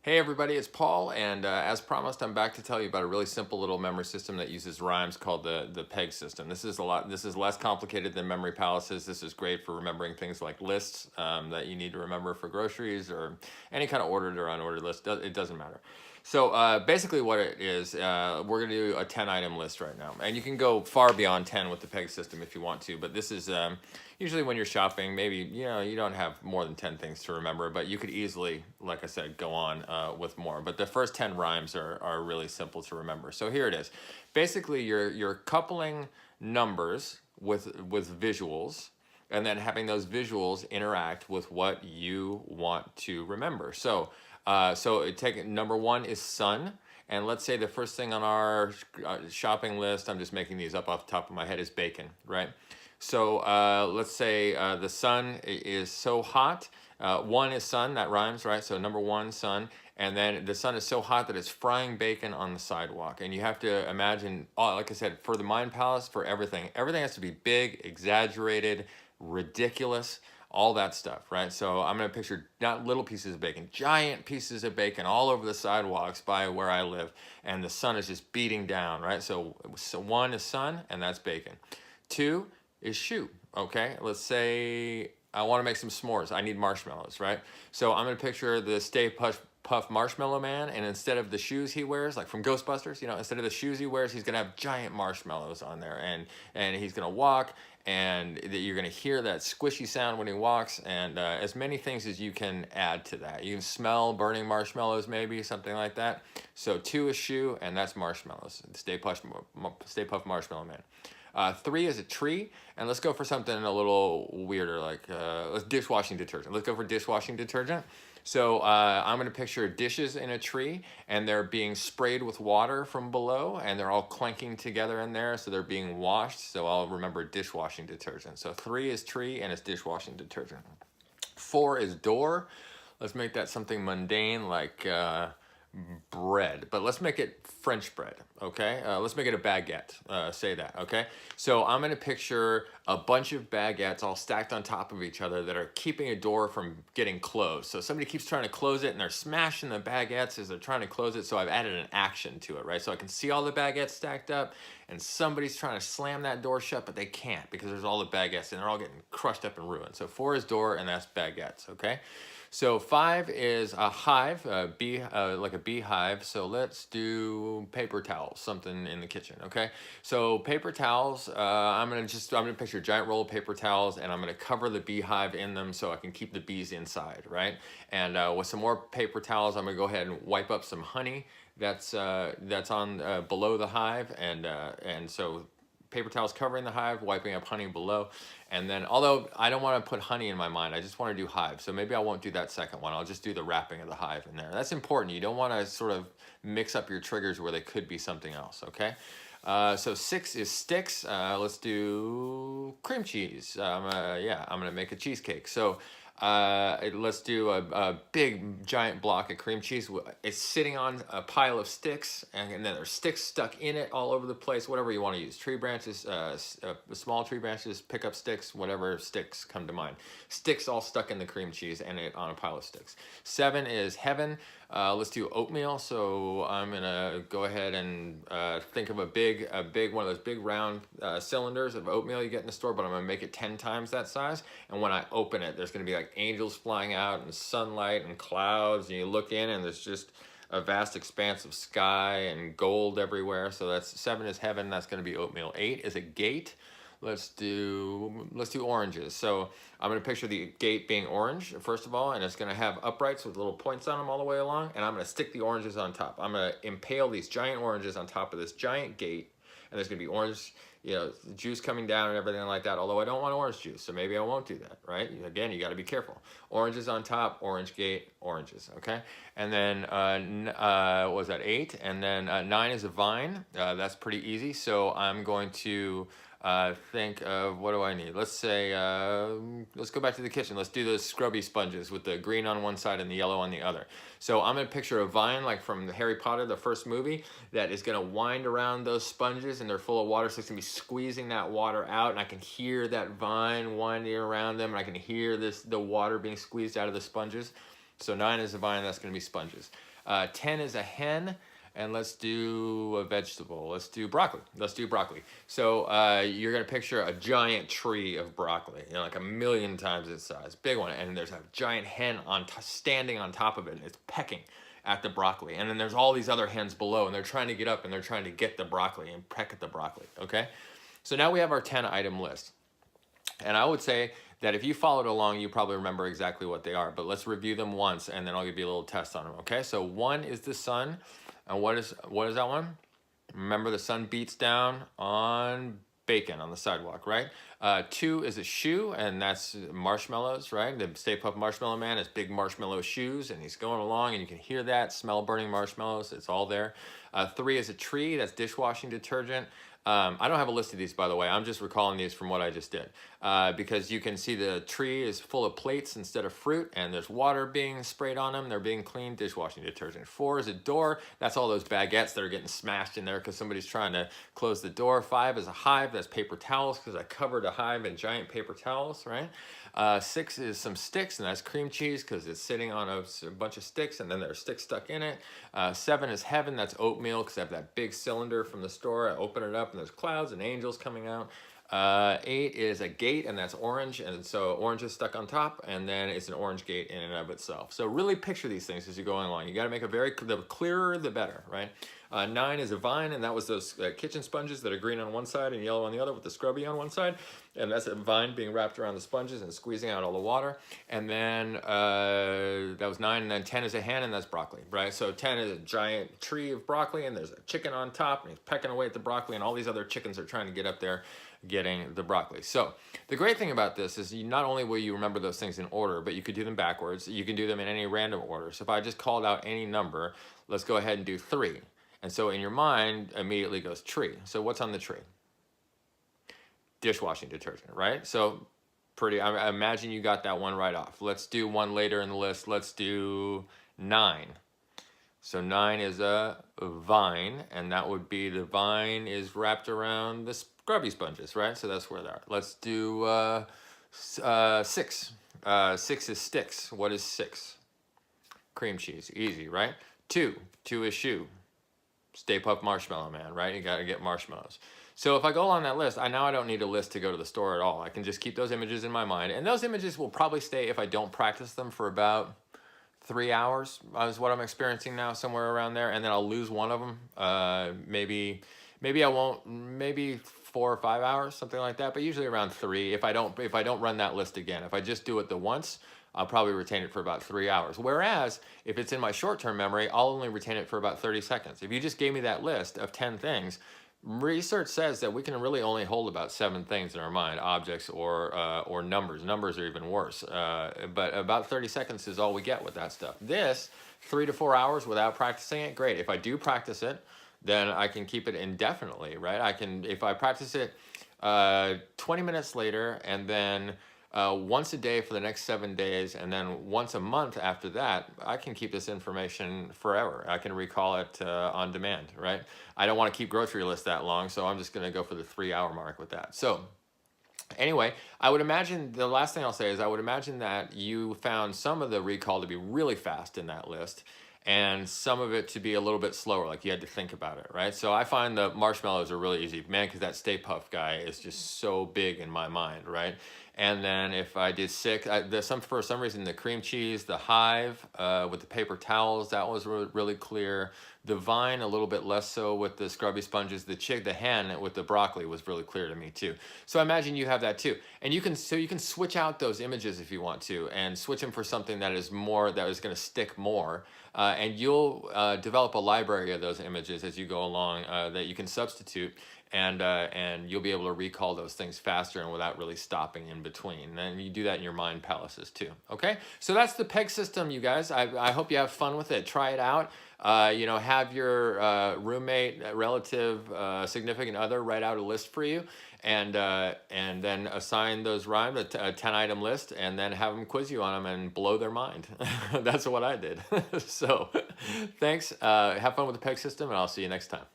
Hey everybody, it's Paul, and as promised, I'm back to tell you about a really simple little memory system that uses rhymes called the PEG system. This is less complicated than memory palaces. This is great for remembering things like lists that you need to remember for groceries or any kind of ordered or unordered list. It doesn't matter. So basically what it is, we're going to do a 10 item list right now. And you can go far beyond 10 with the PEG system if you want to, but this is usually when you're shopping, maybe, you don't have more than 10 things to remember, but you could easily, like I said, go on with more. But the first 10 rhymes are really simple to remember. So here it is. Basically, you're coupling numbers with visuals, and then having those visuals interact with what you want to remember. So take number one is sun, and let's say the first thing on our shopping list, I'm just making these up off the top of my head, is bacon, right? So let's say the sun is so hot. One is sun, that rhymes, right? So number one, sun. And then the sun is so hot that it's frying bacon on the sidewalk. And you have to imagine, like I said, for the mind palace, for everything has to be big, exaggerated, ridiculous, all that stuff, right? So I'm gonna picture not little pieces of bacon, giant pieces of bacon all over the sidewalks by where I live, and the sun is just beating down, right? So one is sun, and that's bacon. Two is shoe, okay? Let's say I wanna make some s'mores. I need marshmallows, right? So I'm gonna picture the Stay Puft Marshmallow Man, and instead of the shoes he wears, like from Ghostbusters, instead of the shoes he wears, he's gonna have giant marshmallows on there, and he's gonna walk, and you're gonna hear that squishy sound when he walks, and as many things as you can add to that. You can smell burning marshmallows, maybe something like that. So two is shoe, and that's marshmallows. Stay Puft Marshmallow Man. Three is a tree, and let's go for something a little weirder, like let's dishwashing detergent. Let's go for dishwashing detergent. So I'm gonna picture dishes in a tree, and they're being sprayed with water from below, and they're all clanking together in there, so they're being washed. So I'll remember dishwashing detergent. So three is tree, and it's dishwashing detergent. Four is door. Let's make that something mundane, like bread, but let's make it French bread, okay? Let's make it a baguette, say that, okay? So I'm gonna picture a bunch of baguettes all stacked on top of each other that are keeping a door from getting closed. So somebody keeps trying to close it, and they're smashing the baguettes as they're trying to close it, so I've added an action to it, right? So I can see all the baguettes stacked up, and somebody's trying to slam that door shut, but they can't because there's all the baguettes, and they're all getting crushed up and ruined. So four is door, and that's baguettes, okay? So five is a hive, like a beehive. So let's do paper towels, something in the kitchen, okay? So paper towels, I'm gonna picture a giant roll of paper towels, and I'm gonna cover the beehive in them so I can keep the bees inside, right? And with some more paper towels, I'm gonna go ahead and wipe up some honey that's on below the hive, and so paper towels covering the hive, wiping up honey below. And then, although I don't want to put honey in my mind, I just want to do hive. So maybe I won't do that second one. I'll just do the wrapping of the hive in there. That's important. You don't want to sort of mix up your triggers where they could be something else, okay? So six is sticks. Let's do cream cheese. I'm gonna make a cheesecake. So let's do a big giant block of cream cheese. It's sitting on a pile of sticks, and then there's sticks stuck in it all over the place. Whatever you want to use, tree branches, small tree branches, pick up sticks, whatever sticks come to mind. Sticks all stuck in the cream cheese and it on a pile of sticks. Seven is heaven. Let's do oatmeal. So I'm gonna go ahead and think of a big one of those big round cylinders of oatmeal you get in the store, but I'm gonna make it 10 times that size. And when I open it, there's gonna be like angels flying out and sunlight and clouds, and you look in and there's just a vast expanse of sky and gold everywhere. So that's seven is heaven. That's gonna be oatmeal. Eight is a gate. Let's do oranges. So I'm gonna picture the gate being orange, first of all, and it's gonna have uprights with little points on them all the way along, and I'm gonna stick the oranges on top. I'm gonna impale these giant oranges on top of this giant gate, and there's gonna be orange, juice coming down and everything like that, although I don't want orange juice, so maybe I won't do that, right? Again, you gotta be careful. Oranges on top, orange gate, oranges, okay? And then, what was that, 8? And then 9 is a vine. That's pretty easy, so I'm going to think of, what do I need? Let's say, let's go back to the kitchen. Let's do those scrubby sponges with the green on one side and the yellow on the other. So I'm gonna picture a vine like from the Harry Potter, the first movie, that is gonna wind around those sponges, and they're full of water, so it's gonna be squeezing that water out, and I can hear that vine winding around them, and I can hear the water being squeezed out of the sponges. So 9 is a vine, that's gonna be sponges. 10 is a hen. And let's do a vegetable. Let's do broccoli. Let's do broccoli. So you're gonna picture a giant tree of broccoli, you know, like 1,000,000 times its size, big one. And there's a giant hen standing on top of it, and it's pecking at the broccoli. And then there's all these other hens below, and they're trying to get up, and they're trying to get the broccoli and peck at the broccoli. Okay. So now we have our 10-item list, and I would say that if you followed along, you probably remember exactly what they are. But let's review them once, and then I'll give you a little test on them. Okay. So 1 is the sun. And what is that one? Remember, the sun beats down on bacon on the sidewalk, right? 2 is a shoe, and that's marshmallows, right? The Stay Puft Marshmallow Man has big marshmallow shoes, and he's going along, and you can hear that smell, burning marshmallows. It's all there. 3 is a tree. That's dishwashing detergent. I don't have a list of these, by the way. I'm just recalling these from what I just did. Because you can see the tree is full of plates instead of fruit, and there's water being sprayed on them. They're being cleaned, dishwashing detergent. 4 is a door. That's all those baguettes that are getting smashed in there because somebody's trying to close the door. 5 is a hive. That's paper towels because I covered a hive in giant paper towels, right? 6 is some sticks, and that's cream cheese because it's sitting on a bunch of sticks, and then there's sticks stuck in it. 7 is heaven. That's oatmeal because I have that big cylinder from the store. I open it up, and there's clouds and angels coming out. 8 is a gate, and that's orange, and so orange is stuck on top, and then it's an orange gate in and of itself. So really picture these things as you're going along. You got to make the clearer the better, right? 9 is a vine, and that was those kitchen sponges that are green on one side and yellow on the other with the scrubby on one side, and that's a vine being wrapped around the sponges and squeezing out all the water. And then that was 9, and then 10 is a hen, and that's broccoli, right? So 10 is a giant tree of broccoli, and there's a chicken on top, and he's pecking away at the broccoli, and all these other chickens are trying to get up there getting the broccoli. So the great thing about this is not only will you remember those things in order, but you could do them backwards. You can do them in any random order. So if I just called out any number, let's go ahead and do 3. And so in your mind immediately goes tree. So what's on the tree? Dishwashing detergent, right? So I imagine you got that one right off. Let's do one later in the list. Let's do 9. So 9 is a vine, and that would be the vine is wrapped around the scrubby sponges, right? So that's where they are. Let's do 6. 6 is sticks. What is 6? Cream cheese. Easy, right? 2 is shoe. Stay Puft Marshmallow Man, right? You got to get marshmallows. So if I go along that list, I don't need a list to go to the store at all. I can just keep those images in my mind, and those images will probably stay if I don't practice them for about 3 hours is what I'm experiencing now, somewhere around there, and then I'll lose one of them. Maybe I won't. Maybe 4 or 5 hours, something like that. But usually around 3. If I don't run that list again, if I just do it the once, I'll probably retain it for about 3 hours. Whereas if it's in my short-term memory, I'll only retain it for about 30 seconds. If you just gave me that list of 10 things, research says that we can really only hold about 7 things in our mind, objects or numbers. Numbers are even worse. But about 30 seconds is all we get with that stuff. This, 3 to 4 hours without practicing it, great. If I do practice it, then I can keep it indefinitely, right? If I practice it 20 minutes later, and then once a day for the next 7 days, and then once a month after that, I can keep this information forever. I can recall it on demand, right? I don't want to keep grocery lists that long, so I'm just going to go for the 3-hour mark with that. So anyway, I would imagine, the last thing I'll say is I would imagine that you found some of the recall to be really fast in that list, and some of it to be a little bit slower, like you had to think about it, right? So I find the marshmallows are really easy, man, because that Stay Puft guy is just so big in my mind, right? And then if I did 6, for some reason the cream cheese, the hive with the paper towels, that was really clear. The vine a little bit less so with the scrubby sponges. The hen with the broccoli was really clear to me too. So I imagine you have that too, and you can switch out those images if you want to, and switch them for something that is going to stick more. And you'll develop a library of those images as you go along that you can substitute, and you'll be able to recall those things faster and without really stopping in between. And you do that in your mind palaces too. Okay, so that's the PEG system, you guys. I hope you have fun with it. Try it out. Have your roommate, relative, significant other write out a list for you, and then assign those rhymes, a 10-item list, and then have them quiz you on them and blow their mind. That's what I did. So thanks. Have fun with the PEG system, and I'll see you next time.